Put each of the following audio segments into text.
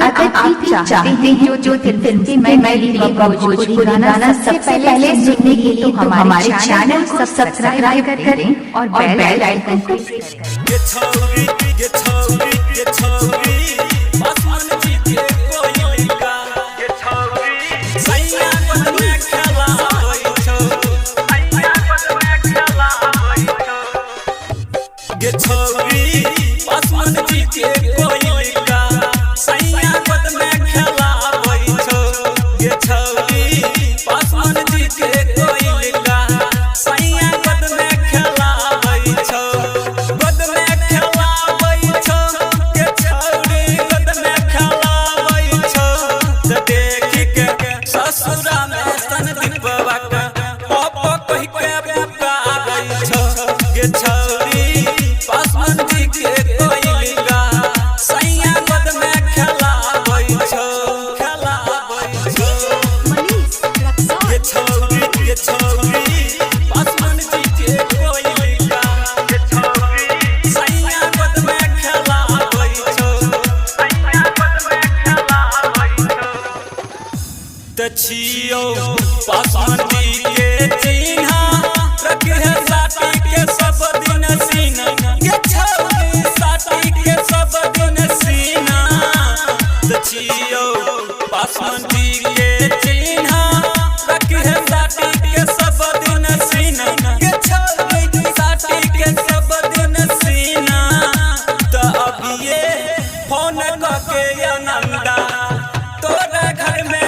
अगर आप चाहते हैं जो फिल्म की मैथिली भोजपुरी गाना सबसे पहले सुनने के लिए तो हमारे चैनल को सब्सक्राइब करें और बेल आइकन को प्रेस छियो बासमती के चिन्हा रखे साटी के सब दिन सीना ये छौरी साटी के सब दिन सीना छियो बासमती के चिन्हा रखे साटी के सब दिन सीना ये छौरी साटी के सब दिन सीना तो अब ये फोन करके आनंदा तोरा घर में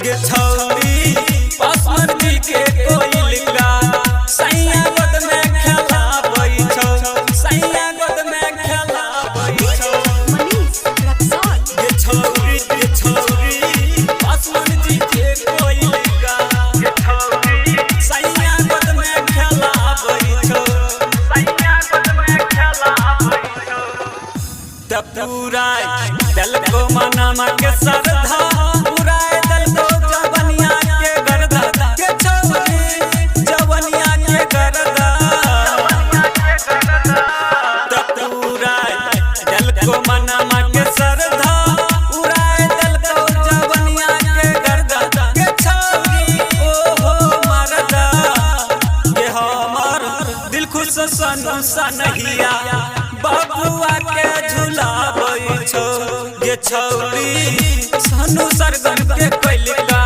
गे छौरी बासमती के कोयलिका सैया गोद में खेलाबै छौ सैया गोद में खेलाबै छौ गे छौरी बासमती के कोयलिका गे छौरी सैया गोद में खेलाबै छौ सैया गोद में खेलाबै छौ त पूरा दिल को मनमा के सरधा उड़ाए दल को जवनिया के गर्दा के छौरी जवनिया के गर्दा त पूरा दिल को मनमा के सरधा उड़ाए दल को जवनिया के गर्दा के छौरी ओहो मरदा के हमर दिल खुश सनु सनहिया बबुआ के झुलाबै छौ गे छौरी सनु सरगम के कोयलिका।